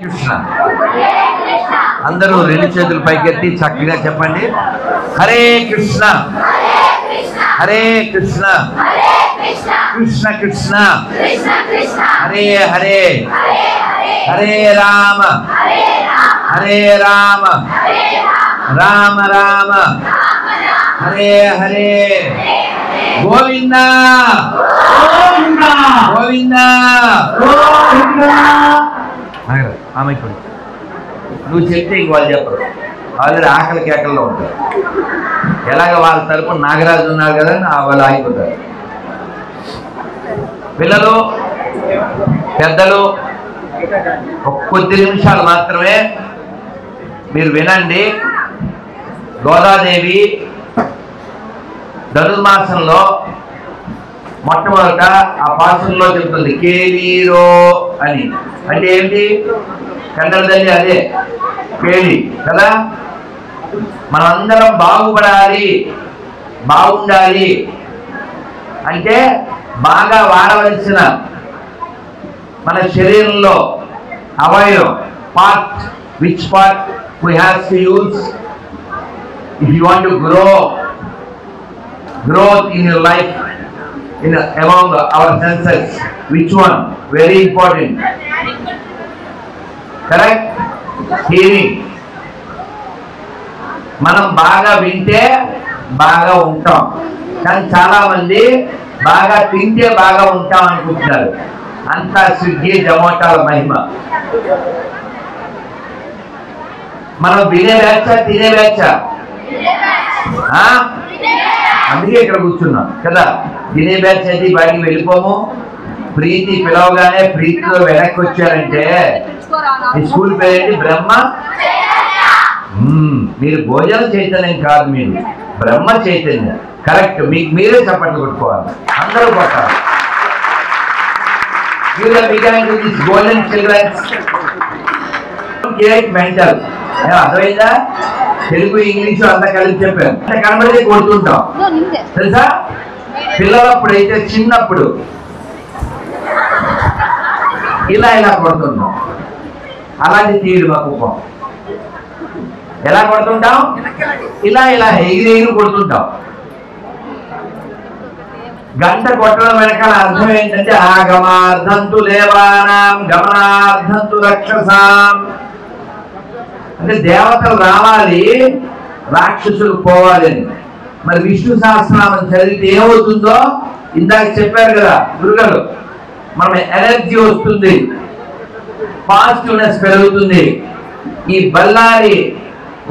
కృష్ణ అందరూ రెండు చేతులు పైకెత్తి చక్కగా చెప్పండి. హరే కృష్ణ హరే కృష్ణ కృష్ణ కృష్ణ హరే హరే హరే రామ హరే రామ రామ రామ హరే హరే గోవింద గోవింద ఆమెప్పుడు నువ్వు చెప్తే ఇంక వాళ్ళు చెప్పరు. ఆల్రెడీ ఆకలి కేకల్లో ఉంటారు. ఎలాగ వాళ్ళ తరపున నాగరాజు ఉన్నారు కదా వాళ్ళు ఆగిపోతారు. పిల్లలు పెద్దలు కొద్ది నిమిషాలు మాత్రమే మీరు వినండి. గోదాదేవి ధనుర్మాసంలో మొట్టమొదట ఆ పాసంలో చెప్తుంది కేలీరో అని. అంటే ఏంటి? కన్నడ తల్లి అదే కేళి కదా. మనందరం బాగుపడాలి బాగుండాలి అంటే బాగా వాడవలసిన మన శరీరంలో అవయవం part which part we have to use if you want to growth in your life in among our senses. Which one? Very important. Correct? Hearing. మనం బాగా వింటే బాగా ఉంటాం, కానీ చాలా మంది బాగా తింటే బాగా ఉంటాం అనుకుంటున్నారు. అంతా స్విగ్గీ జొమాటోల మహిమ. మనం వినే బ్యాచా తినే బ్యాచా? అందుకే ఇక్కడ కూర్చున్నాం కదా. తినే బ్యాచ్ అయితే బయటికి వెళ్ళిపోము. ప్రీతి పిలవగానే ప్రీతిలో వెనక్కి వచ్చారంటే ఈ స్కూల్ పేరేంటి? బ్రహ్మ. మీరు భోజన చైతన్యం కాదు, మీరు బ్రహ్మ చైతన్యం. కరెక్ట్. మీకు మీరే చప్పట్లు కొట్టుకోవాలి, అందరూ కొట్టాలి. గోల్డెన్ చిల్డ్రన్స్ మెంటల్ అర్థమైందా? తెలుగు ఇంగ్లీషు అంతా కలిసి చెప్పాను. అంటే కనబడితే కొడుతుంటాం తెలుసా. పిల్లలప్పుడు అయితే చిన్నప్పుడు ఇలా ఇలా కొడుతుంటాం. అలాంటి తీరు మా కుప్పం. ఎలా కొడుతుంటాం? ఇలా ఇలా ఎగిరి కొడుతుంటాం. గంట కొట్టడం వెనకాల అర్థం ఏంటంటే ఆగమార్థంతు లేవానాం గమనార్థంతు రక్షసాం. అంటే దేవతలు రావాలి, రాక్షసులు పోవాలి అని. మరి విష్ణు సహస్రనామం చదివితే ఏమవుతుందో ఇందాక చెప్పారు కదా గురుగారు. మనం ఎనర్జీ వస్తుంది, పాజిటివ్నెస్ పెరుగుతుంది. ఈ బళ్ళారి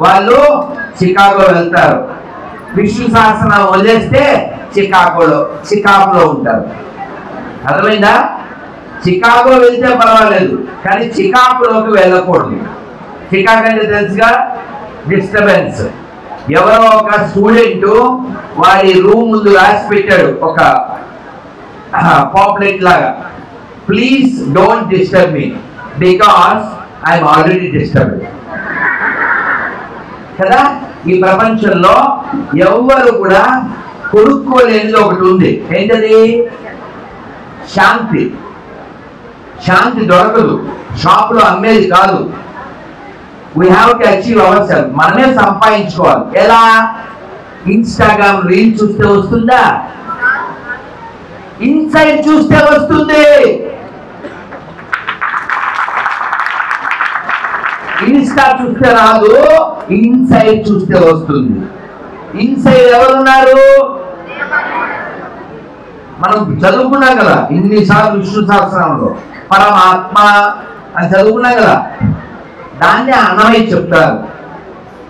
వాళ్ళు చికాగో వెళ్తారు. విష్ణు సహస్రనామం వదిలేస్తే చికాగోలో ఉంటారు. అర్థమైందా? చికాగో వెళ్తే పర్వాలేదు, కానీ చికాగోలోకి వెళ్ళకూడదు. చికాగో అంటే తెలుసుగా, డిస్టర్బెన్స్. ఎవరో ఒక స్టూడెంట్ వాడి రూమ్ ముందు రాసి పెట్టాడు ఒక పాంప్లెట్ లాగా, please don't disturb me because I'm already disturbed కదా. ఈ ప్రపంచంలో ఎవ్వరు కూడా కొనుక్కోలేనిది ఒకటి ఉంది. ఏంటది? శాంతి. శాంతి దొరకదు, షాపులో అమ్మేది కాదు. We have to achieve ourselves. మనమే సంపాదించుకోవాలి. ఎలా? ఇన్స్టాగ్రామ్ రీల్ చూస్తే వస్తుందా? ఇన్సైడ్ చూస్తే వస్తుంది. ఇన్స్టా చూస్తే రాదు, ఇన్సైడ్ చూస్తే వస్తుంది. ఇన్సైడ్ ఎవరున్నారు? మనం చదువుకున్నాం కదా ఇన్నిసార్లు విష్ణు సహస్రనామంలో పరమాత్మ అని చదువుకున్నాం కదా. దాన్ని అన్నమయ్య చెప్తారు.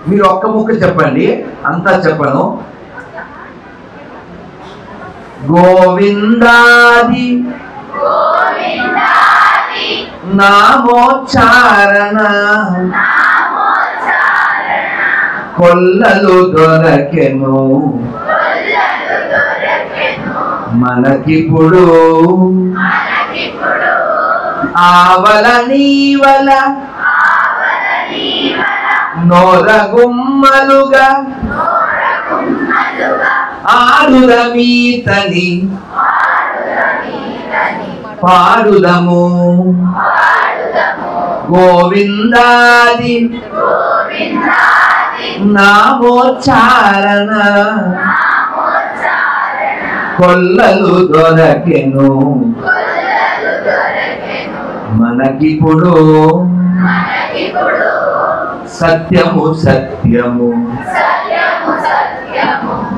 మీరు ఒక్క ముక్క చెప్పండి, అంతా చెప్పను. గోవిందాది నామోచ్చారణ కొల్లలు దొరకెను మనకిప్పుడు ఆవల నీవల నోరగుమ్మలుగా ఆడురమీతని పాడుదము గోవిందాది నామోచ్చారణ కొల్లలు దొరకెను మనకిప్పుడు సత్యము సత్యము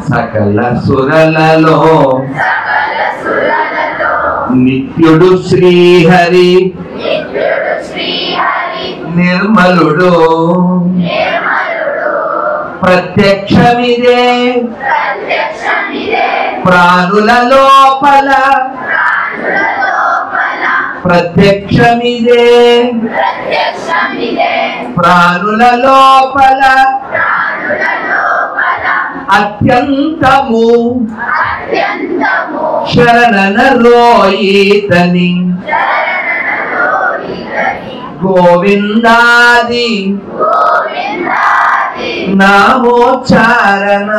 సకల సురలలో నిత్యుడు శ్రీహరి నిర్మలుడు ప్రత్యక్షమిదే ప్రాణుల లోపల ప్రత్యక్షమిదే ప్రాణుల లోపల అత్యంతము శరణనరోయితని గోవిందాది నామోచ్చారణ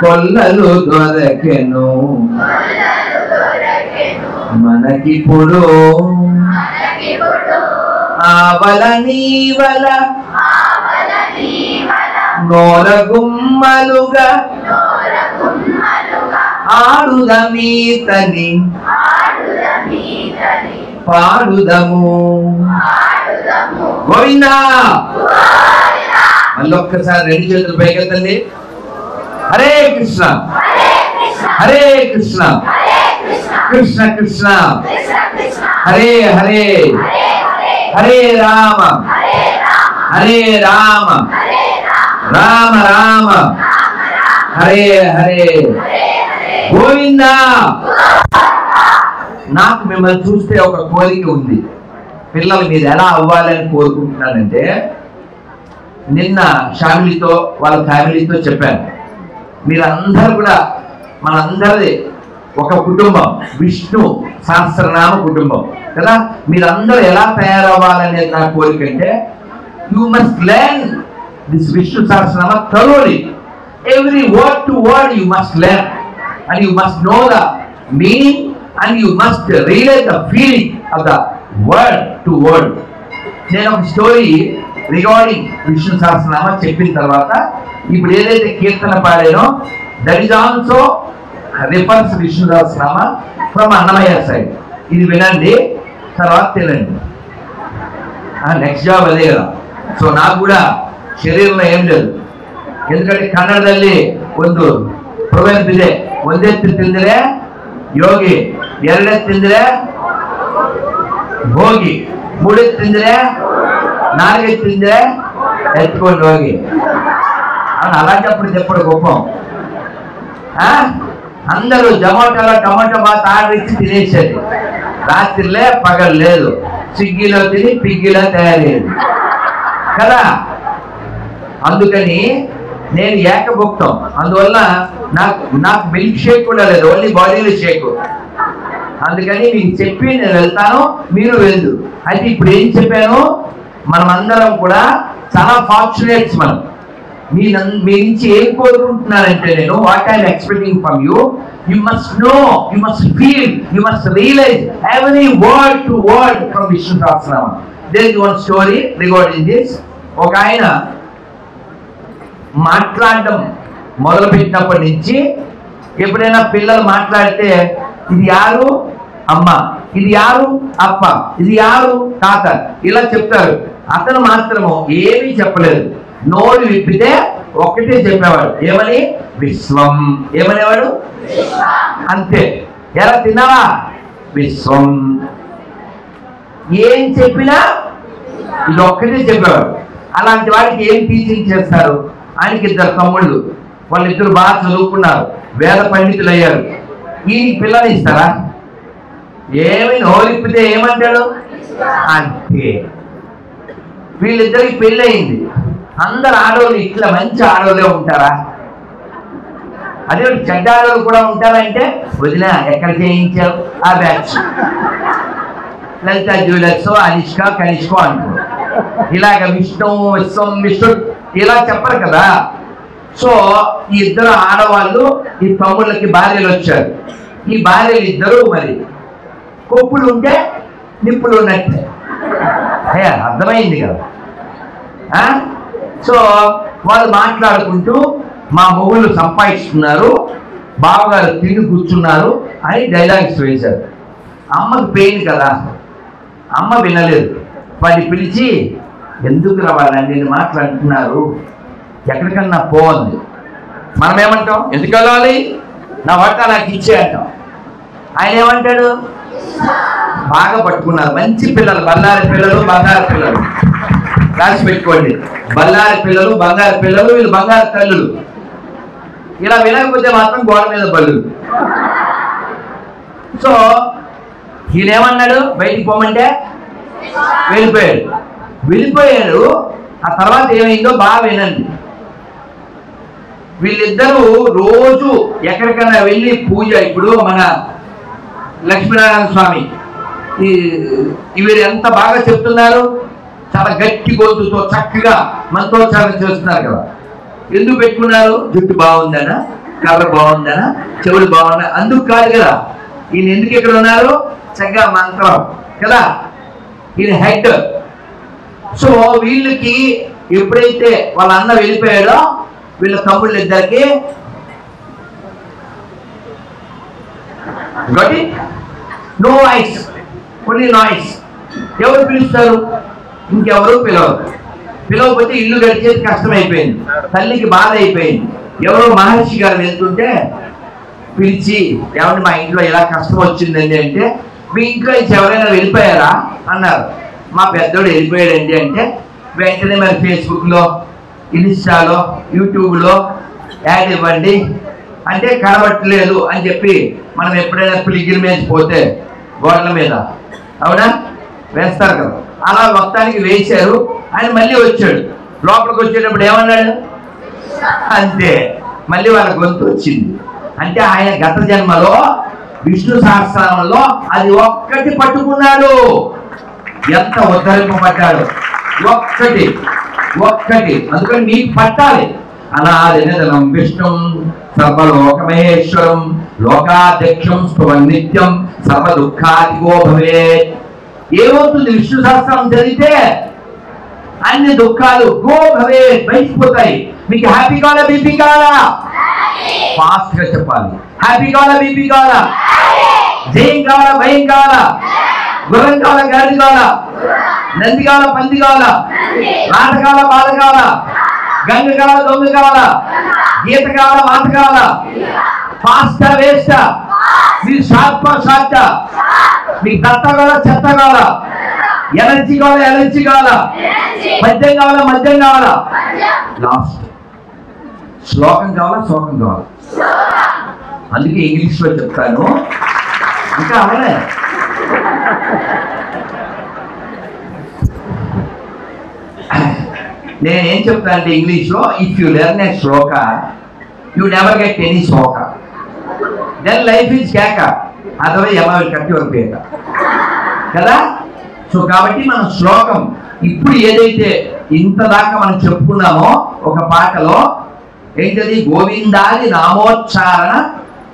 కొల్లలు దొరకెను మనకిప్పుడు ఆవల నీవల నోరగుమ్మలుగా ఆడుదమీతని పాడుదము గోవిందా. మళ్ళీ ఒక్కసారి రెండు చేతులు పైకెత్తండి. హరే కృష్ణ హరే కృష్ణ కృష్ణ కృష్ణ హరే హరే హరే రామ హరే రామ రామ రామ హరే హరే గోవిందా. నాకు మిమ్మల్ని చూస్తే ఒక కోరిక ఉంది. పిల్లలు మీరు ఎలా అవ్వాలని కోరుకుంటున్నానంటే, నిన్న ఫ్యామిలీతో వాళ్ళ ఫ్యామిలీతో చెప్పాను, మీరందరూ కూడా మనందరిది ఒక కుటుంబం, విష్ణు సహస్రనామ కుటుంబం కదా. మీరందరూ ఎలా తయారవ్వాలనేది నా కోరిక. అంటే you must learn this Vishnu Sahasranama thoroughly. Every word to word you must learn, and you must know the meaning, and you must realize the feeling of the word to word. నేను ఒక స్టోరీ రిగార్డింగ్ విష్ణు సహస్రనామ చెప్పిన తర్వాత ఇప్పుడు ఏదైతే కీర్తన పాడానో that is also refers Vishnu Sahasranama from Annamayya side. ఇది వినండి, తర్వాత తినండి. నెక్స్ట్ జాబ్ అదే కదా. సో నాకు కూడా ಶರೀರನ ಏನ್ లేదు, ఎందుకంటే ಕನ್ನಡದಲ್ಲಿ ಒಂದು ಪ್ರೊವೆರ್ಬ್ ಇದೆ, ಒಂದೆತ್ತು ತಿಂದರೆ ಯೋಗಿ, ಎರಡೆತ್ತು ತಿಂದರೆ ಭೋಗಿ, ಮೂಡೆತ್ತು ತಿಂದರೆ నాలుగెత్తు తింದರೆ ఎత్తుకోండి ಹೋಗಿ. అలాంటప్పుడు చెప్పడు గొప్పం. అందరూ జొమాటోలో టమాటో బాత్ ఆర్డర్ ఇచ్చి తినేసేది, రాత్రిలే పగలు లేదు, స్విగ్గీలో తిని పిగ్గీలో తయారయ్యేది కదా. అందుకని నేను ఏకభుక్తం, అందువల్ల నాకు మిల్క్ షేక్ కూడా లేదు, ఓన్లీ బాడీలో షేక్. అందుకని మీకు చెప్పి నేను వెళ్తాను, మీరు వెళ్ళు. అయితే ఇప్పుడు ఏం చెప్పాను, మనమందరం కూడా చాలా ఫార్చునేట్స్. మనం మీ నుంచి ఏం కోరుకుంటున్నానంటే, నేను what I'm expecting from you, you must know, you must feel, you must realise every word to word from Vishnu Sahasranama. There is one story regarding this. ఒక ఆయన మాట్లాడడం మొదలుపెట్టినప్పటి నుంచి ఎప్పుడైనా పిల్లలు మాట్లాడితే ఇది యారు అమ్మ, ఇది యారు అప్ప, ఇది యారు తాత, ఇలా చెప్తారు. అతను మాత్రము ఏమీ చెప్పలేదు, నోరు విప్పితే ఒక్కటే చెప్పేవాడు. ఏమని? విశ్వం. ఏమనేవాడు? అంతే. ఎలా తిన్నావా? విశ్వం. ఏం చెప్పినా ఇది ఒక్కటే చెప్పేవాడు. అలాంటి వాడికి ఏం టీచింగ్ చేస్తారు? ఆయనకి ఇద్దరు తమ్ముళ్ళు, వాళ్ళిద్దరు బాగా చదువుకున్నారు, వేద పండితులు అయ్యారు. ఈ పిల్లని ఇస్తారా? ఏమి నోరిప్పితే ఏమంటాడు? అంతే. వీళ్ళిద్దరికి పెళ్ళి అయింది. అందరు ఆడవాళ్ళు ఇట్లా మంచి ఆడవాళ్ళే ఉంటారా? అదే చెడ్డ ఆడవాళ్ళు కూడా ఉంటారంటే, వదిన ఎక్కడ చేయించావు ఆ బ్యాచ్, లలిత జ్యువెలర్స్, అనిష్క, కనిష్క అంటారు. ఇలాగ విష్ణు విశ్వం విష్ణు ఇలా చెప్పరు కదా. సో ఈ ఇద్దరు ఆడవాళ్ళు, ఈ తమ్ముళ్ళకి భార్యలు వచ్చారు. ఈ భార్యలు ఇద్దరు మరి కొప్పులు ఉంటే నిప్పులు ఉన్నట్టే. అర్థమైంది కదా. సో వాళ్ళు మాట్లాడుకుంటూ మా మొగుళ్ళు సంపాదిస్తున్నారు, బావగారు తిని కూర్చున్నారు అని డైలాగ్స్ వేశారు. అమ్మకి పెయిన్ కదా, అమ్మ వినలేదు. వాడిని పిలిచి, ఎందుకు రావాలని నేను మాట్లాడుతున్నారు, ఎక్కడికన్నా పోవాలి. మనం ఏమంటాం, ఎందుకు వెళ్ళాలి, నా వంట నాకు ఇచ్చే అంటాం. ఆయన ఏమంటాడు, బాగా పట్టుకున్నారు, మంచి పిల్లలు, బల్లారి పిల్లలు, బంగారు పిల్లలు, రాసి పెట్టుకోండి. బల్లారి పిల్లలు, బంగారు పిల్లలు, వీళ్ళు బంగారు తల్లులు. ఇలా వినకపోతే మాత్రం గోడ మీద బల్లు. సో ఈయనేమన్నాడు, బయటికి పోమంటే వెళ్ళిపోయాడు. ఆ తర్వాత ఏమైందో బాగా వినండి. వీళ్ళిద్దరూ రోజు ఎక్కడికైనా వెళ్ళి పూజ, ఇప్పుడు మన లక్ష్మీనారాయణ స్వామి వీరు ఎంత బాగా చెప్తున్నారు, చాలా గట్టి గొంతుతో చక్కగా మంత్రోచ్చారణ చేస్తున్నారు కదా. ఎందుకు పెట్టుకున్నారు, జుట్టు బాగుందనా, కలర్ బాగుందనా, చెవులు బాగుందా, అందుకు కాదు కదా. ఈయన ఎందుకు ఇక్కడ ఉన్నారు, చక్కగా మంత్రం కదా, ఈయన హెడ్. సో వీళ్ళకి ఎప్పుడైతే వాళ్ళ అన్న వెళ్ళిపోయాడో, వీళ్ళ తమ్ముళ్ళు ఇద్దరికి నో వాయిస్, ఓన్లీ నాయిస్. ఎవరు పిలుస్తారు, ఇంకెవరు పిలవరు. పిలవకపోతే ఇల్లు గడిచేది కష్టమైపోయింది, తల్లికి బాధ అయిపోయింది. ఎవరో మహర్షి గారు వెళ్తుంటే పిలిచి, ఏమంటే మా ఇంట్లో ఎలా కష్టం వచ్చిందండి అంటే, మీ ఇంట్లో నుంచి ఎవరైనా వెళ్ళిపోయారా అన్నారు. మా పెద్దోడు వెళ్ళిపోయాడండి అంటే, వెంటనే మరి ఫేస్బుక్లో, ఇన్స్టాలో, యూట్యూబ్లో యాడ్ ఇవ్వండి అంటే, కనబట్టలేదు అని చెప్పి మనం ఎప్పుడైనా పిలిగ్రిమేజ్ పోతే గోడల మీద అవునా వేస్తారు కదా, అలా మొత్తానికి వేశారు. ఆయన మళ్ళీ వచ్చాడు, లోపలికి వచ్చేటప్పుడు ఏమన్నాడు, అంతే మళ్ళీ వాళ్ళ గొంతు వచ్చింది. అంటే ఆయన గత జన్మలో విష్ణు సహస్రనామంలో అది ఒక్కటి పట్టుకున్నాడు. ఎంత ఉద్ధరింపబడ్డాడు, ఒక్కటి. అందుకని మీకు పట్టాలి. అనాదినిధనం విష్ణుం సర్వలోకమహేశ్వరం లోకాధ్యక్షం నిత్యం సర్వ దుఃఖాదిగో భవేత్. ఏమవుతుంది, విష్ణు సహస్రం చదివితే అన్ని దుఃఖాలు గో భవేత్, బయటిపోతాయి. మీకు హ్యాపీ కావాలా, బీపీ కావాలా, ఫాస్ట్ గా చెప్పాలి. హ్యాపీ కావాలా, బీపీ కావాలా, జయం కావాలా, భయం కావాలా, గుర్రం కావాలా, గాడి కావాలా, నంది కావాలా, పంది కావాలా, రాత కావాలా, బాధ కావాలా, గంగ కావాలా, దొంగ కావాలా, గీత కావాలా, మాట కావాలా, ఫాస్టా వేస్టా, మీరు షార్టా, మీకు దత్త కావాలా, చెత్త కావాలా, ఎనర్జీ కావాలా, ఎనర్జీ కావాలా, మద్యం కావాలా, మద్యం కావాలా, లాస్ట్ శ్లోకం కావాలా, శ్లోకం కావాలా. అందుకే ఇంగ్లీష్ లో చెప్తాను, ఇంకా అవలే. నేనేం చెప్తా అంటే ఇంగ్లీష్ లో, if you learn a shloka you never get any shloka, then life is కేక, otherwise Yama will cut your పేక కదా. సో కాబట్టి మనం శ్లోకం ఇప్పుడు ఏదైతే ఇంతదాకా మనం చెప్పుకున్నామో ఒక పాటలో ఏంటది, గోవిందాది నామోచ్చారణ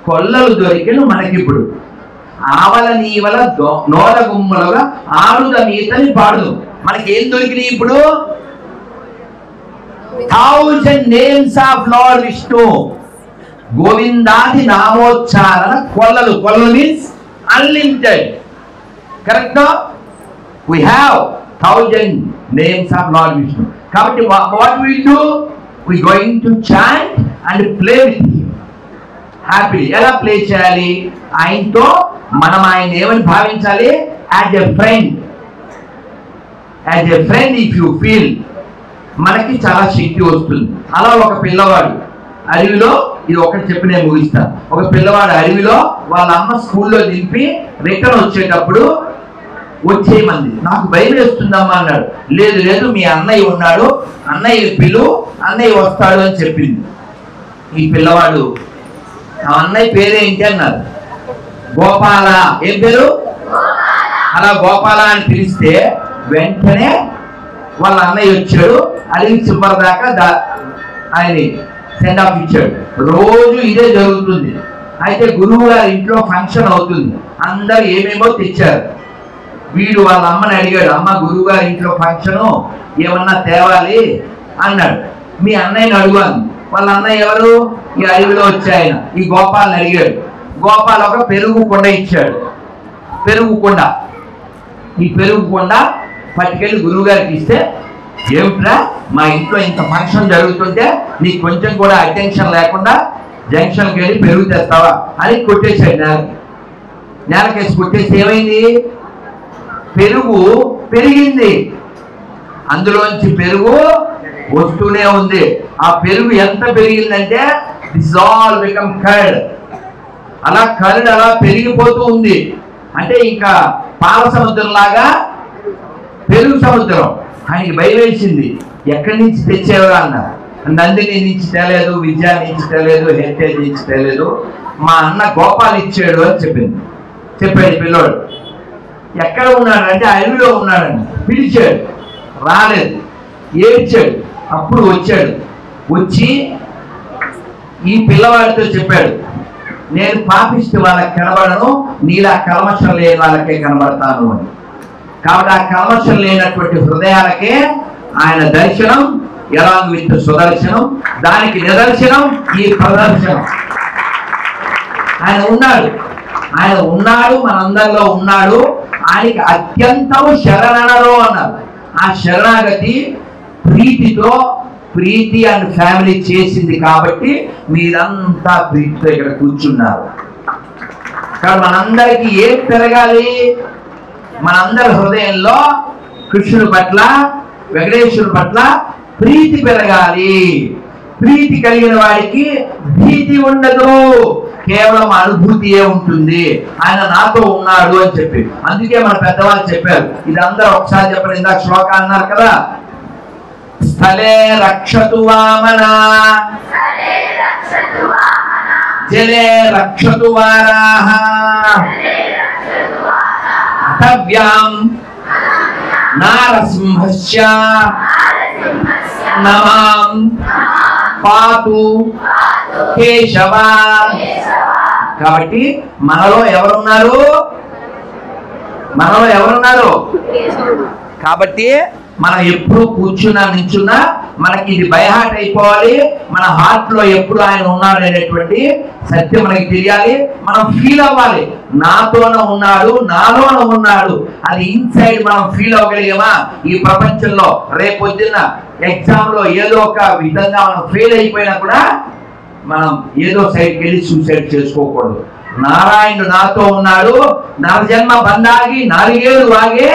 కొల్లలు దొరికిన మనకిప్పుడు ఆవల నీవల నోల గుమ్మలుగా ఆరుద మీతని పాడు. మనకి ఏం దొరికినాయి ఇప్పుడు, 1000 నేమ్స్ ఆఫ్ లార్డ్ విష్ణు. గోవిందాది నామోచ్చారణ కొల్లలు means unlimited. Correct, we have 1000 names of Lord Vishnu. కాబట్టి what we do, we going to chant and play with him happily. ఎలా ప్లే చేయాలి, ఆయనతో మనం ఆయన ఏమని భావించాలి, as a friend. If you feel మనకి చాలా శక్తి వస్తుంది. అలా ఒక పిల్లవాడు అడవిలో, ఇది ఒకటి చెప్పి నేను ముగిస్తాను. ఒక పిల్లవాడు అడవిలో వాళ్ళ అమ్మ స్కూల్లో దింపి రిటర్న్ వచ్చేటప్పుడు వచ్చేయమంది. నాకు భయం వేస్తుందమ్మా అన్నాడు. లేదు మీ అన్నయ్య ఉన్నాడు, అన్నయ్య పిలు, అన్నయ్య వస్తాడు అని చెప్పింది. ఈ పిల్లవాడు ఆ అన్నయ్య పేరేంటి అన్నారు, గోపాల. ఏం పేరు, అలా గోపాల అని పిలిస్తే వెంటనే వాళ్ళ అన్నయ్య వచ్చాడు. అడిగి చివరి దాకా ఆయన సెండ్ ఆఫ్ ఇచ్చాడు. రోజు ఇదే జరుగుతుంది. అయితే గురువు గారి ఇంట్లో ఫంక్షన్ అవుతుంది, అందరు ఏమేమో తెచ్చారు. వీడు వాళ్ళ అమ్మని అడిగాడు, అమ్మ గురువుగారి ఇంట్లో ఫంక్షను ఏమన్నా తేవాలి అన్నాడు. మీ అన్నయ్యని అడుగును. వాళ్ళ అన్నయ్య ఎవరు? ఈ అడవిలో వచ్చే ఆయన. ఈ గోపాల్ని అడిగాడు. గోపాల్ ఒక పెరుగు కొండ ఇచ్చాడు. పెరుగు కొండ, ఈ పెరుగు కొండ పట్టుకెళ్ళి గురువు గారికి ఇస్తే, ఏమిట్రా మా ఇంట్లో ఇంత ఫంక్షన్ జరుగుతుంటే నీకు కొంచెం కూడా అటెన్షన్ లేకుండా జంక్షన్కి వెళ్ళి పెరుగు తెస్తావా అని కొట్టేశాడు. నేలకేసి కొట్టేసి ఏమైంది? పెరుగు పెరిగింది, అందులోంచి పెరుగు వస్తూనే ఉంది. ఆ పెరుగు ఎంత పెరిగిందంటే దిస్ ఆల్ బికమ్ కర్డ్. అలా కర్డ్ అలా పెరిగిపోతూ ఉంది. అంటే ఇంకా పాల సముద్రం లాగా పెరుగు సముద్రం. ఆయనకి భయం వేసింది. ఎక్కడి నుంచి తెచ్చేవరా అన్నారు. నందిని నుంచి తేలేదు, విద్యా నుంచి తేలేదు, హెరిటేజ్ నుంచి తేలేదు, మా అన్న గోపాల్ ఇచ్చాడు అని చెప్పాడు పిల్లోడు. ఎక్కడ ఉన్నాడంటే అడవిలో ఉన్నాడని పిలిచాడు, రాలేదు, ఏడ్చాడు. అప్పుడు వచ్చాడు. వచ్చి ఈ పిల్లవాడితో చెప్పాడు, నేను పాపిస్తే వాళ్ళకి కనబడను, నీలా కల్మషం లేని వాళ్ళకే కనబడతాను అని. కాబట్టి ఆ కల్మషం లేనటువంటి హృదయాలకే ఆయన దర్శనం, ఎలాంగ్ విత్ సుదర్శనం. దానికి నిదర్శనం ఈ ప్రదర్శనం. ఆయన ఉన్నాడు, మనందరిలో ఉన్నాడు. ఆయనకి అత్యంతం శరణలో అన్నారు. ఆ శరణాగతి ప్రీతితో, ప్రీతి అండ్ ఫ్యామిలీ చేసింది కాబట్టి మీరంతా ప్రీతితో ఇక్కడ కూర్చున్నారు. కానీ మనందరికీ ఏం పెరగాలి? మనందరి హృదయంలో కృష్ణుడి పట్ల, వెంకటేశ్వరుడి పట్ల ప్రీతి పెరగాలి. ప్రీతి కలిగిన వాడికి భీతి ఉండదు, కేవలం అనుభూతియే ఉంటుంది. ఆయన నాతో ఉన్నాడు అని చెప్పి. అందుకే మన పెద్దవాళ్ళు చెప్పారు. ఇది అందరూ ఒకసారి చెప్పారు. ఇందాక శ్లోక అన్నారు కదా, స్థలే రక్షతు వామన, జలే రక్షతు వారాహ, అటవ్యాం నారసింహస్య నమాం పాతు కేశవ. కాబట్టి మనలో ఎవరున్నారు? కాబట్టి మనం ఎప్పుడు కూర్చున్నా, నించున్నా మనకి ఇది బైహార్ట్ అయిపోవాలి. మన హార్ట్ లో ఎప్పుడు ఆయన ఉన్నాడు అనేటువంటి సత్యం మనకి తెలియాలి. మనం ఫీల్ అవ్వాలి, నాతోనే ఉన్నాడు, నాలోనే ఉన్నాడు. అది ఇన్సైడ్ మనం ఫీల్ అవ్వగలిగామా? ఈ ప్రపంచంలో రేపొద్దున్న ఎగ్జామ్ లో ఏదో ఒక విధంగా మనం ఫెయిల్ అయిపోయినా కూడా మనం ఏదో సైడ్కి వెళ్ళి సూసైడ్ చేసుకోకూడదు. నారాయణుడు నాతో ఉన్నాడు, నరజన్మ బంధాగి 4 ఏళ్ళు వాగే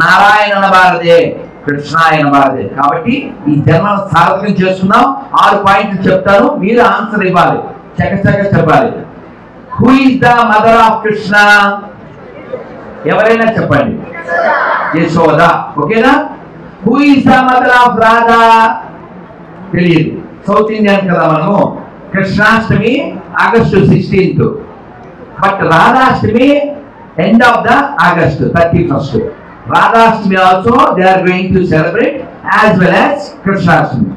నారాయణ అనబారదే, కృష్ణాయన బారదే. కాబట్టి ఈ జన్మను సార్థకం చేసుకుందాం. 6 పాయింట్లు చెప్తాను, మీరు ఆన్సర్ ఇవ్వాలి, చకచక చెప్పాలి. Who is the mother of Krishna? ఎవరైనా చెప్పండి. యశోద. ఓకేనా? Who is the mother of Radha? తెలియదు. సౌత్ ఇండియన్ కదా మనము. Krishnashtami August 16th, but Radhashtami end of the August 31st. Radhashtami also they are going to celebrate as well as Krishnashtami.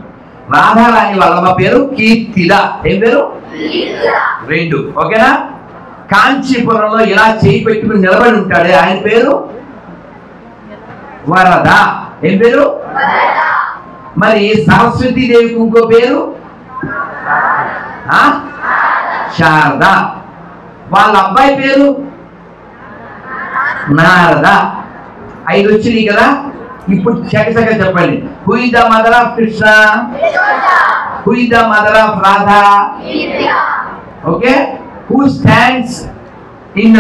Radharani వాళ్ళ పేరు కీర్తిద. ఏం పేరు? రెండు. ఓకేనా? కాంచీపురంలో ఇలా చేయి పెట్టుకుని నిలబడి ఉంటాడే ఆయన పేరు వరద. ఏం పేరు? మరి సరస్వతీదేవికి ఇంకో పేరు శారద. వాళ్ళ అబ్బాయి పేరు నారద. 5 వచ్చినాయి కదా. ఇప్పుడు చకచక చెప్పండి. Who is the mother of Krishna? Who is the mother of Radha? Okay. Who stands in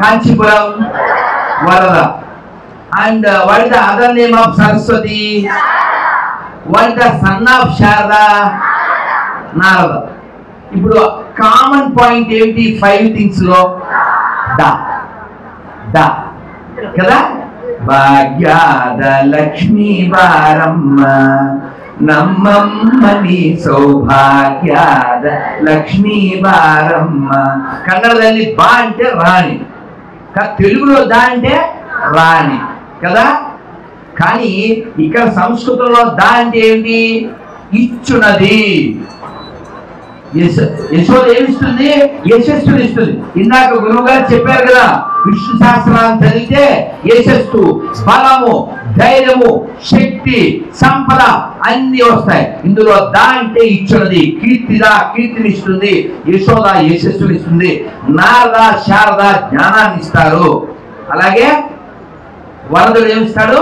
Kanchipuram? Varada. And what is the other name of Saraswati? What is the son of Sharada? Narada. ఇప్పుడు కామన్ పాయింట్ ఏంటి 5 థింగ్స్ లో? ద కదా. భాగ్యాద లక్ష్మీ బారమ్మ, నమ్మమ్మని సౌభాగ్యాద లక్ష్మీ బారమ్మ. కన్నడದಲ್ಲಿ బా అంటే రాణి, తెలుగులో దా అంటే రాణి కదా. కానీ ఇక్కడ సంస్కృతంలో దా అంటే ఏంటి? ఇచ్చునది. యశోద ఏమిస్తుంది? యశస్సుని ఇస్తుంది. ఇందాక గురువు గారు చెప్పారు కదా, విష్ణు సహస్రనామం చదివితే యశస్సు, బలము, ధైర్యము, శక్తి, సంపద అన్ని వస్తాయి. ఇందులో దా అంటే ఇచ్చినది, కీర్తిదా కీర్తినిస్తుంది, యశోద యశస్సునిస్తుంది, నారద శారద జ్ఞానాన్ని ఇస్తారు. అలాగే వరదుడు ఏమిస్తాడు?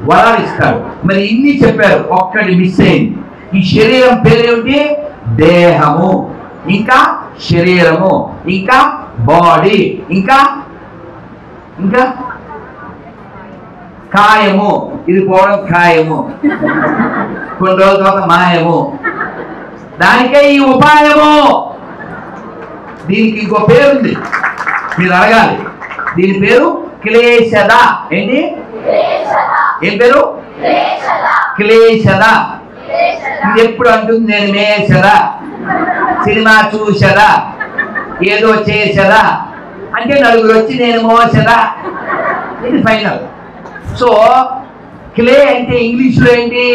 వరాలు ఇస్తాడు. మరి ఇన్ని చెప్పారు, ఒక్కటి మిస్ అయింది. ఈ శరీరం పేరేమిటి? దేహము, ఇంకా శరీరము, ఇంకా బాడీ, ఇంకా ఇంకా కాయము. ఇది పోవడం ఖాయము, కొన్ని రోజుల తర్వాత మాయము. దానికే ఈ ఉపాయము. దీనికి ఇంకో పేరుంది, మీరు అడగాలి. దీని పేరు క్లేశద. ఏంటి? ఏం పేరు? క్లేశద. ఇది ఎప్పుడు అంటుంది? నేను మేసదా, సినిమా చూసదా, ఏదో చేసదా అంటే నలుగురు వచ్చి నేను మోసదా. ఇది ఫైనల్. సో క్లే అంటే ఇంగ్లీష్లో ఏంటి?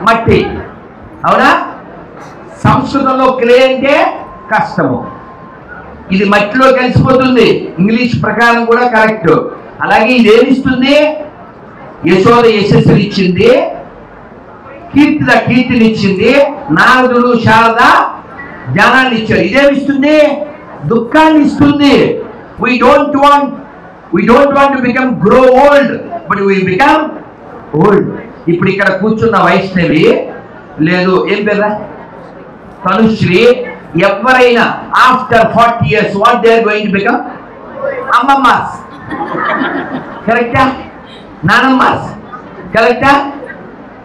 మట్టి. అవునా? సంస్కృతంలో క్లే అంటే కష్టము. ఇది మట్టిలో కలిసిపోతుంది. ఇంగ్లీష్ ప్రకారం కూడా కరెక్ట్. అలాగే ఇది ఏమిస్తుంది? యశోద యశస్సుని ఇచ్చింది, కీర్తినిచ్చింది, నారదుడు శారద జ్ఞానాన్ని ఇచ్చారు. ఇదేమిస్తుంది? దుఃఖాన్ని ఇస్తుంది. we don't want to become grow old, but we become old. ఇప్పుడు ఇక్కడ కూర్చున్న వైష్ణవి లేదు, ఏం పేరా, తనుశ్రీ, ఎవరైనా after 40 years what they are going to become? అమ్మమ్మాస్. కరెక్టా? నానమ్మాస్. కరెక్టా?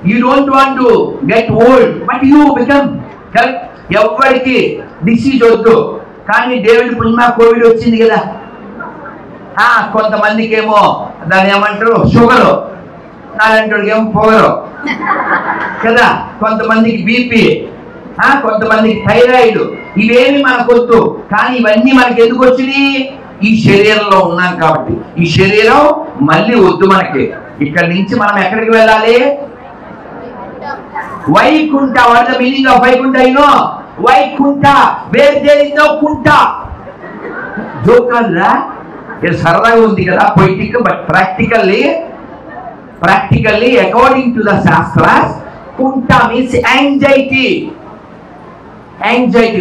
You don't want to get old, but you become. Correct? ఎవరికి డిసీజ్ వద్దు. కానీ డేవిడ్ పుణ్యమా కోవిడ్ వచ్చింది కదా, కొంతమందికి ఏమో దాన్ని ఏమంటారు షుగరు, నాలంటోడికి ఏమో పొగరు కదా, కొంతమందికి బీపీ, కొంతమందికి థైరాయిడ్. ఇవేమి మనకొద్దు. కానీ ఇవన్నీ మనకి ఎందుకు వచ్చినాయి? ఈ శరీరంలో ఉన్నాం కాబట్టి. ఈ శరీరం మళ్ళీ వద్దు మనకి. ఇక్కడి నుంచి మనం ఎక్కడికి వెళ్ళాలి? Vaikuntha. What the meaning of Vaikuntha? Vaikuntha. Where there is no kuntha. జోకల్లా ఇది సరదాగా ఉంది కదా, poetic. But practically according to the shastras, kuntha means anxiety.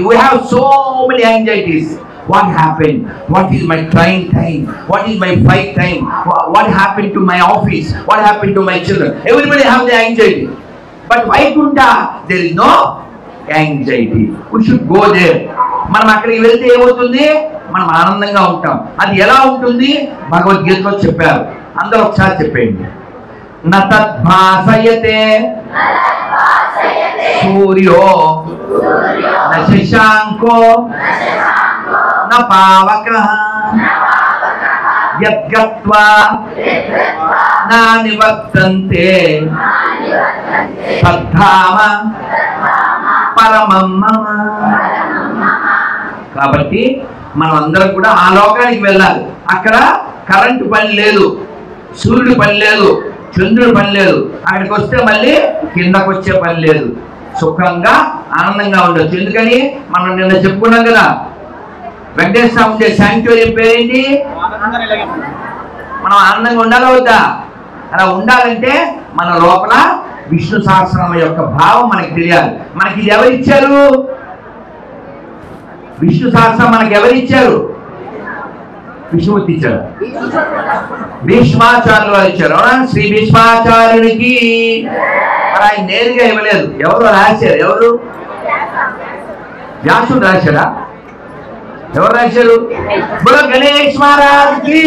We have so many anxieties. What happened? What is my train time? What is my flight time? What happened to my office? What happened to my children? Everybody have the anxiety. But Vaikuntha, there is no anxiety. We should go there. మనం అక్కడికి వెళ్తే ఏమవుతుంది? మనం ఆనందంగా ఉంటాం. అది ఎలా ఉంటుంది? భగవద్గీతలో చెప్పారు. అందరూ ఒకసారి చెప్పండి. నతద్భాసయతే సూర్యో న శశాంకో న పావకః యద్గత్వా నా నివర్తంతే తద్ధామ పరమం మమ. కాబట్టి మనం అందరం కూడా ఆ లోకానికి వెళ్ళాలి. అక్కడ కరెంటు పని లేదు, సూర్యుడు పని లేదు, చంద్రుడు పని లేదు. అక్కడికి వస్తే మళ్ళీ కిందకు వచ్చే పని లేదు. సుఖంగా ఆనందంగా ఉండొచ్చు. ఎందుకని మనం నిన్న చెప్పుకున్నాం కదా, వెంకటేశ్వర ఉండే శాంక్చురీ పేరేంటి? మనం ఆనందంగా ఉండాలా వద్దా? అలా ఉండాలంటే మన లోపల విష్ణు సహస్రనామం యొక్క భావం మనకి తెలియాలి. మనకి ఇది ఎవరిచ్చారు? విష్ణు సహస్రం మనకి ఎవరిచ్చారు? విష్ణుమూర్తి ఇచ్చారు, భీష్మాచార్యులు వారు ఇచ్చారు. శ్రీ భీష్మాచార్యునికి. మరి ఆయన నేరుగా ఇవ్వలేదు, ఎవరు రాశారు? ఎవరు? వ్యాసుడు రాశారా? ఎవరు రాశారు? బుడ గణేష్ మహారాజ్కి,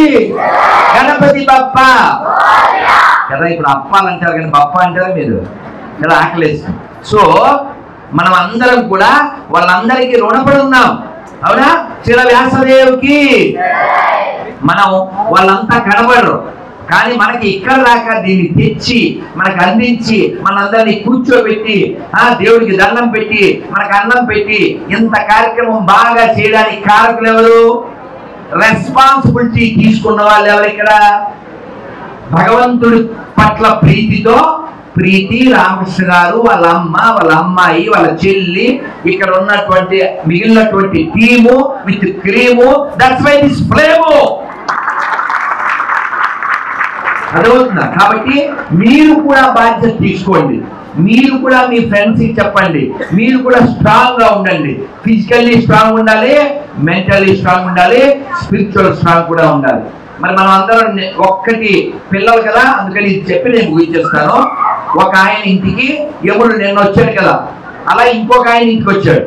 గణపతి బప్ప కదా. ఇప్పుడు అప్పాలంటారు కానీ బప్ప అంటారా మీరు? చాలా ఆకలేస్తుంది. సో మనం అందరం కూడా వాళ్ళందరికీ రుణపడి ఉన్నాం. అవునా? శ్రీ వ్యాసదేవుకి. మనం వాళ్ళంతా కనబడరు, కానీ మనకి ఇక్కడ దాకా దీన్ని తెచ్చి మనకు అందించి మనందరినీ కూర్చోబెట్టి దేవుడికి దండం పెట్టి మనకు అన్నం పెట్టి ఇంత కార్యక్రమం బాగా చేయడానికి కారకులు ఎవరు? రెస్పాన్సిబిలిటీ తీసుకున్న వాళ్ళు ఎవరు? ఇక్కడ భగవంతుడి పట్ల ప్రీతితో ప్రీతి రామకృష్ణ గారు, వాళ్ళ అమ్మ, వాళ్ళ అమ్మాయి, వాళ్ళ చెల్లి, ఇక్కడ ఉన్నటువంటి మిగిలినటువంటి team with cream. That's why this flame. అదవుతుందా? కాబట్టి మీరు కూడా బాధ్యత తీసుకోండి. మీరు కూడా మీ ఫ్రెండ్స్కి చెప్పండి. మీరు కూడా స్ట్రాంగ్ గా ఉండండి. ఫిజికల్లీ స్ట్రాంగ్ ఉండాలి, మెంటల్లీ స్ట్రాంగ్ ఉండాలి, స్పిరిచువల్ స్ట్రాంగ్ కూడా ఉండాలి. మరి మనం అందరం ఒక్కటి పిల్లలు కదా, అందుకని ఇది చెప్పి నేను ముగించేస్తాను. ఒక ఆయన ఇంటికి యముడు నిన్న వచ్చాడు కదా, అలా ఇంకొక ఆయన ఇంటికి వచ్చాడు.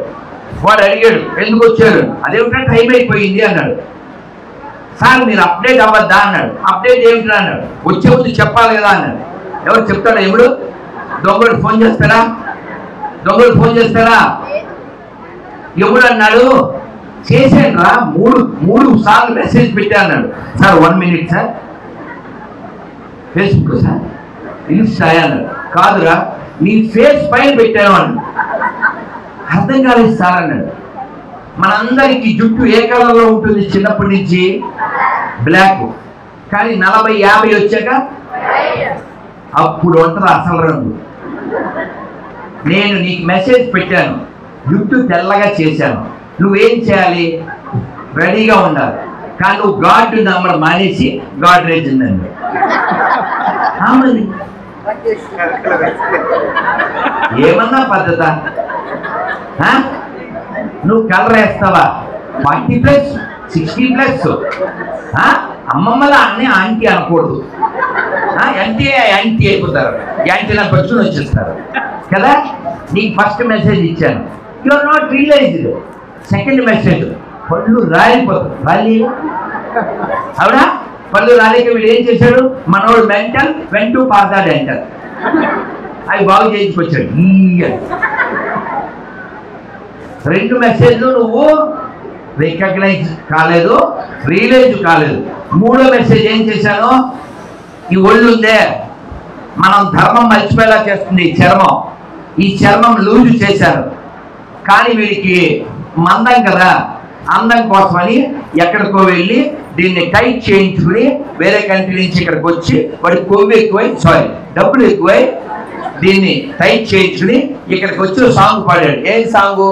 వాడు అడిగాడు, ఎందుకు వచ్చాడు? అదేమిటంటే టైం అయిపోయింది అన్నాడు. సార్ మీరు అప్డేట్ అవ్వద్దా అన్నాడు. అప్డేట్ ఏమిటి అన్నాడు. వచ్చే ముందు చెప్పాలి కదా అన్నాడు. ఎవరు చెప్తాడా? ఎప్పుడు దొంగడు ఫోన్ చేస్తాడా? దొంగడు ఫోన్ చేస్తాడా? ఎప్పుడు అన్నాడు, చేసాను రా, మూడు సార్లు మెసేజ్ పెట్టా అన్నాడు. Sir 1 minute sir, Facebook sir, Insta అన్నాడు. కాదురా, నీ ఫేస్ పైన పెట్టాను అన్నాడు. అర్థం కాలేదు సార్ అన్నాడు. మనందరికీ జుట్టు ఏ కలర్లో ఉంటుంది? చిన్నప్పటి నుంచి బ్లాక్, కానీ 40-50 వచ్చాక అప్పుడు ఉంటుంది అసలు రంగు. నేను నీకు మెసేజ్ పెట్టాను, జుట్టు తెల్లగా చేశాను. నువ్వేం చేయాలి? రెడీగా ఉండాలి. కానీ నువ్వు గాడ్ నమ్మడం మానేసి గాడ్ రేజ్ ఉందండి. ఏమన్నా పద్ధత? నువ్వు కలర్ వేస్తావా? 40+, 60+. అమ్మమ్మలా అన్నీ ఆంటీ అనకూడదు. యాంటీ అయిపోతారు. యాంటీ నాకు పచ్చుని వచ్చేస్తారు కదా. నీకు ఫస్ట్ మెసేజ్ ఇచ్చాను, you are not realised. Second message, పళ్ళు రాలిపోతారు. అవునా? పళ్ళు రాలేక వీడు ఏం చేశాడు? మనోడు మెంటల్ వెంటూ పాదా డెంటల్ అవి బాగు చేయించుకొచ్చాడు. రెండు మెసేజ్లు నువ్వు రికగ్నైజ్ కాలేదు, రియలైజ్ కాలేదు. మూడో మెసేజ్ ఏం చేశాను? ఈ ఒళ్ళు ఉందే, మనం ధర్మం మర్చిపోయేలా చేస్తుంది ఈ చర్మం. ఈ చర్మం లూజు చేశారు, కానీ వీడికి మందం కదా, అందం కోసమని ఎక్కడికో వెళ్ళి దీన్ని టైట్ చేయించుకుని వేరే కంట్రీ నుంచి ఇక్కడికి వచ్చి వాడి కొవ్వు ఎక్కువై, డబ్బులు ఎక్కువై దీన్ని టైట్ చేయించుకుని ఇక్కడికి వచ్చి సాంగ్ పాడాడు. ఏం సాంగు?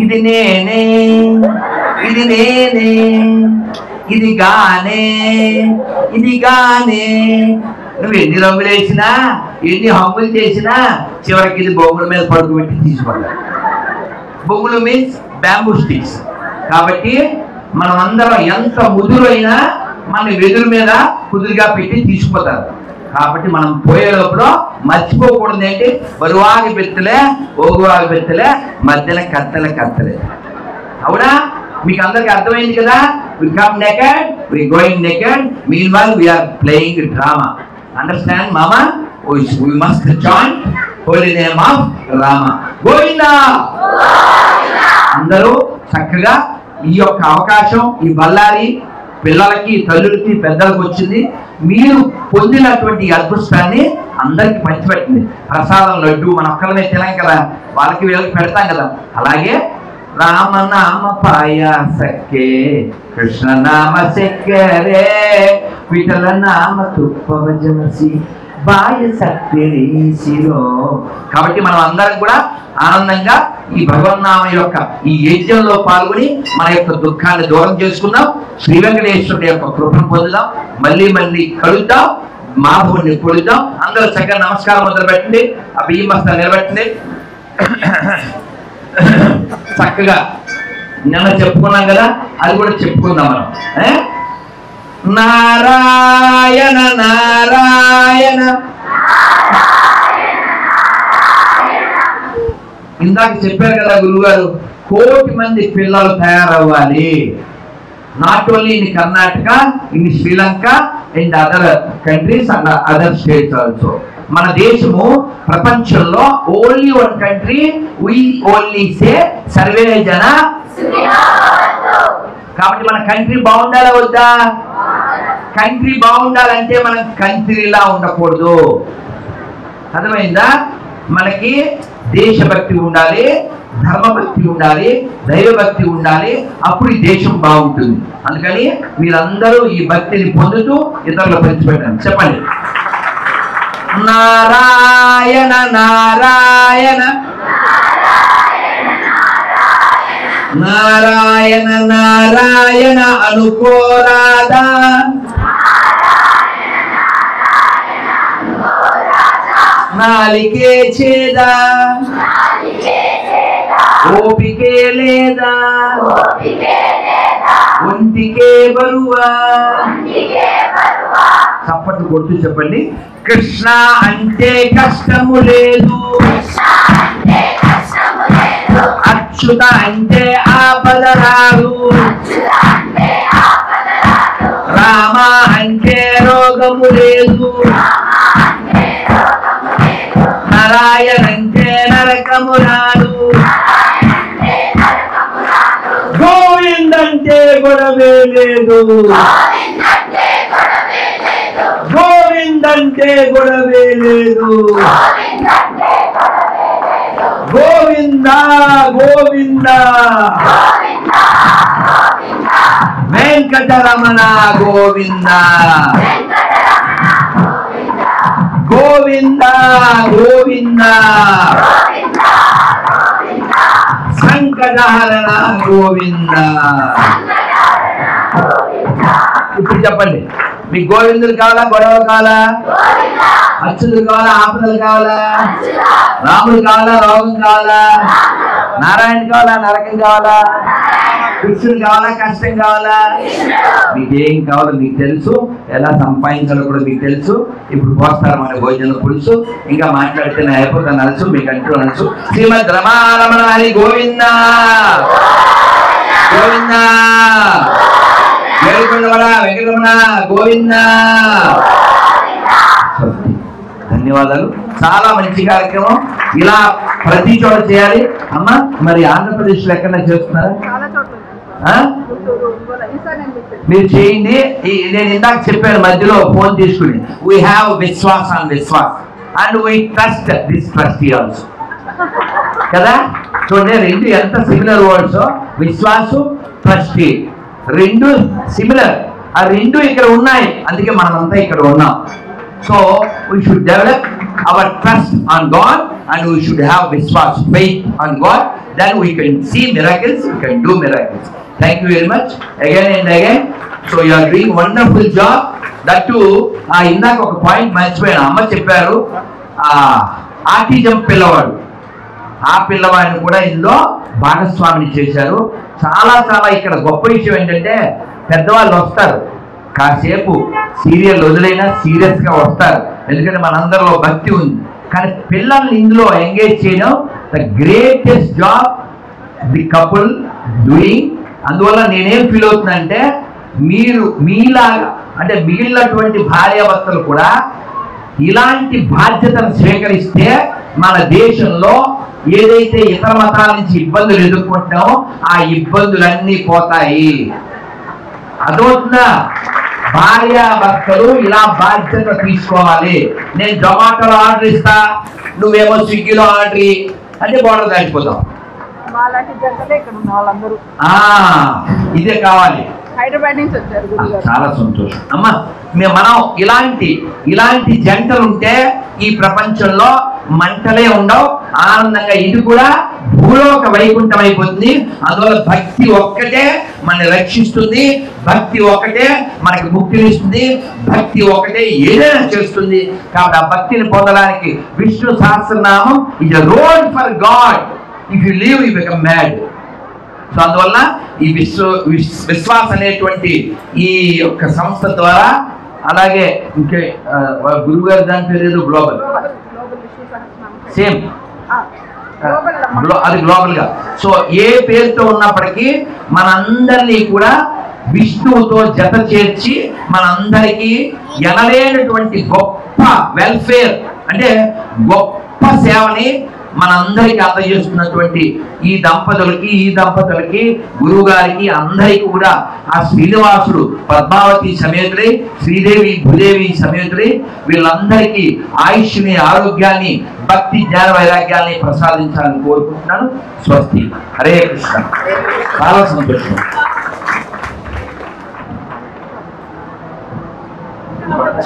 ఇది నేనే, ఇది నేనే, ఇది గానే, ఇది గానే. నువ్వు ఎన్ని రంగులు వేసినా, ఎన్ని హంగులు చేసినా చివరికి ఇది బొమ్మల మీద పడుకోబెట్టి తీసుకుంటారు. బొమ్మలు మీన్స్ బ్యాంబూ స్టిక్స్. కాబట్టి మనం అందరం ఎంత ముదురైనా మన వెదురు మీద కుదురుగా పెట్టి తీసుకుపోతారు. కాబట్టి మనం పోయే లోపల మర్చిపోకూడదు ఏంటి? బరువాగి బెత్తలే, ఓగువాగి బెత్తలే, మధ్యన కత్తలే. అవునా? మీకు అందరికి అర్థమైంది కదా. We come naked, we going naked, meanwhile we are playing drama. Understand మామా? We must join holy name of Rama. Govinda. అందరూ చక్కగా ఈ యొక్క అవకాశం ఈ బళ్ళారి పిల్లలకి, తల్లులకి, పెద్దలకు వచ్చింది. మీరు పొందినటువంటి అదృష్టాన్ని అందరికి పంచిపెట్టింది. ప్రసాదం లడ్డు మన ఒక్కలనే తినాం కదా, వాళ్ళకి వీళ్ళకి పెడతాం కదా. అలాగే రామనామ పాయాసక్కే, కృష్ణనామ చక్కెరే, విఠల నామ తుప్పవజమసి బాయ సక్తిలో. కాబట్టి మనం అందరం కూడా ఆనందంగా ఈ భగవన్నామ యొక్క ఈ యజ్ఞంలో పాల్గొని మన యొక్క దుఃఖాన్ని దూరం చేసుకుందాం. శ్రీ వెంకటేశ్వరుడి యొక్క కృపను పొందుదాం. మళ్ళీ కలుద్దాం. మాధవుడిని పొలుద్దాం. అందరూ చక్కగా నమస్కారం మొదలు పెట్టండి. ఆ బియ్యం బస్తా నిలబెట్టండి. చక్కగా నిన్న చెప్పుకున్నాం కదా, అది కూడా చెప్పుకుందాం మనం. నారాయణ నారాయణ. ఇందాక చెప్పారు కదా గురువుగారు, 1 కోటి మంది పిల్లలు తయారవ్వాలి. Not only in Karnataka, in Sri Lanka and other countries and other states also. మన దేశము ప్రపంచంలో only 1 country, we only say సర్వే జన. కాబట్టి మన కంట్రీ బాగుండాలా వద్దా? కంట్రీ బాగుండాలంటే మనం కంట్రీలా ఉండకూడదు. అర్థమైందా? మనకి దేశభక్తి ఉండాలి, ధర్మభక్తి ఉండాలి, దైవభక్తి ఉండాలి. అప్పుడు ఈ దేశం బాగుంటుంది. అందుకని మీరందరూ ఈ భక్తిని పొందుతూ ఇతరులు పంచిపెట్టండి. చెప్పండి. నారాయణ నారాయణ నారాయణ నారాయణ అనుకోరాదా నాలికే చేదా ఓపికే లేదా ఒంటికే బరువా చప్పట్లు కొట్టు చెప్పండి. కృష్ణ అంటే కష్టము లేదు, అచ్యుత అంటే ఆపద రాదు, రామ అంటే రోగము లేదు, నారాయణ అంటే నరకము రాదు, గోవింద్ అంటే గొడవే లేదు, గోవింద్ అంటే గొడవే లేదు, గోవింద గోవింద వెంకటరమణ గోవింద గోవింద గోవింద సంకటహరణ గోవింద. ఇప్పుడు చెప్పండి, మీకు గోవిందులు కావాలా, గొడవలు కావాలా, అచ్చులు కావాలా, ఆపదలు కావాలా, రాముడు కావాలా, రోగం కావాలా, నారాయణ కావాలా, నరకం కావాలా, కృష్ణుడు కావాలా, కష్టం కావాలా? మీకేం కావాలో మీకు తెలుసు, ఎలా సంపాదించాలో కూడా మీకు తెలుసు. ఇప్పుడు పోస్తారు మన భోజనం పులుసు, ఇంకా మాట్లాడితే నా అయిపోతా నలుసు, మీకు అంటూ నలుసు. శ్రీమద్ రమారమణ హరి గోవింద గోవింద, ఏడుకొండవాడ వెంకటరమణ గోవింద. ధన్యవాదాలు. చాలా మంచి కార్యక్రమం, ఇలా ప్రతి చోట చేయాలి. అమ్మా, మరి ఆంధ్రప్రదేశ్ లో ఎక్కడైనా చేస్తున్నారా? మీరు చేయండి. నేను ఇందాక చెప్పాను మధ్యలో ఫోన్ తీసుకుని, we have Vishwas on Vishwas and we trust this trustee also కదా. చూడండి, రెండు ఎంత సిమిలర్ వర్డ్స్, విశ్వాసు ట్రస్టీ రెండు సిమిలర్. ఆ రెండు ఇక్కడ ఉన్నాయి, అందుకే మనమంతా ఇక్కడ ఉన్నాం. So we should develop our trust on God and we should have Vishwas, faith on God. Then we can see miracles, we can do miracles. Thank you very much again and again. So you are doing wonderful job. That too, ఇందాక ఒక point మర్చిపోయాను. అమ్మ చెప్పారు autism పిల్లవాడు, ఆ పిల్లవాడిని కూడా ఇందులో భాగస్వామిని చేశారు. చాలా చాలా ఇక్కడ గొప్ప విషయం ఏంటంటే, పెద్దవాళ్ళు వస్తారు, కాసేపు సీరియల్ వదిలైనా సీరియస్ గా వస్తారు, ఎందుకంటే మనందరిలో భక్తి ఉంది. కానీ పిల్లల్ని ఇందులో ఎంగేజ్ చేయడం the greatest job the couple doing. అందువల్ల నేనేం ఫీల్ అవుతుందంటే, మీరు మీలాగా అంటే మిగిలినటువంటి భార్యాభర్తలు కూడా ఇలాంటి బాధ్యతను స్వీకరిస్తే మన దేశంలో ఏదైతే ఇతర మతాల నుంచి ఇబ్బందులు ఎదుర్కొంటామో ఆ ఇబ్బందులన్నీ పోతాయి. అదవుతుందా? భార్యాభర్తలు ఇలా బాధ్యత తీసుకోవాలి. నేను జొమాటోలో ఆర్డర్ ఇస్తా, నువ్వేమో స్విగ్గీలో ఆర్డర్ అంటే బోర్డర్ దాటిపోతాం. ఇదే కావాలి. హైదరాబాద్ నుంచి వచ్చారు. చాలా సంతోషం అమ్మా. మనం ఇలాంటి జంటలు ఉంటే ఈ ప్రపంచంలో మంటలే ఉండవు, ఆనందంగా ఇది కూడా భూలోక వైకుంఠం అయిపోతుంది. అందువల్ల భక్తి ఒక్కటే మనని రక్షిస్తుంది, భక్తి ఒకటే మనకి ముక్తినిస్తుంది, భక్తి ఒకటే ఏదైనా చేస్తుంది. కాబట్టి ఆ భక్తిని పొందడానికి Vishnu Sahasranamam is a road for God. If you live you become mad. So అందువల్ల ఈ విశ్వాస్ అనేటువంటి ఈ యొక్క సంస్థ ద్వారా, అలాగే ఇంకే గురువు గారు దాని పేరు గ్లోబల్, సేమ్ అది గ్లోబల్ గా. సో ఏ పేరుతో ఉన్నప్పటికీ మనందరినీ కూడా విష్ణువుతో జత చేర్చి మనందరికీ ఎనలేనటువంటి గొప్ప వెల్ఫేర్ అంటే గొప్ప సేవని మనందరికీ అందజేస్తున్నటువంటి ఈ దంపతులకి గురువు గారికి అందరికీ కూడా ఆ శ్రీనివాసుడు పద్మావతి సమేతుడై, శ్రీదేవి భూదేవి సమేతుడై వీళ్ళందరికీ ఆయుష్ని, ఆరోగ్యాన్ని, భక్తి, జ్ఞాన వైరాగ్యాన్ని ప్రసాదించాలని కోరుకుంటున్నాను. స్వస్తి. హరే కృష్ణ. చాలా సంతోషం.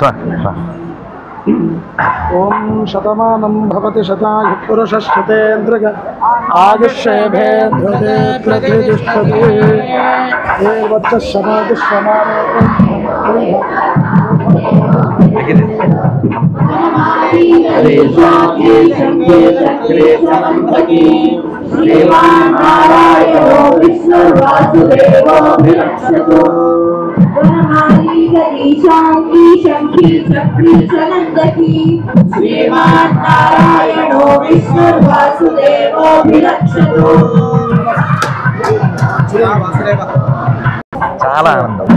సార్ ఓం శతమానం భవతి శతాయు పురుషశ్రుతేంద్రియ ఆయుష్యేభేంద్రదే ప్రతిష్టతే ఏ వచ్చశ్రమాదిశ్రమానే श्रीमान नारायणो विष्णुर्वासुदेवोऽभिरक्षतु वनमाली गणेशाङ्गी शङ्खी चक्री चनन्दकी श्रीमान नारायणो विष्णुर्वासुदेवोऽभिरक्षतु చాలా ఆనందం.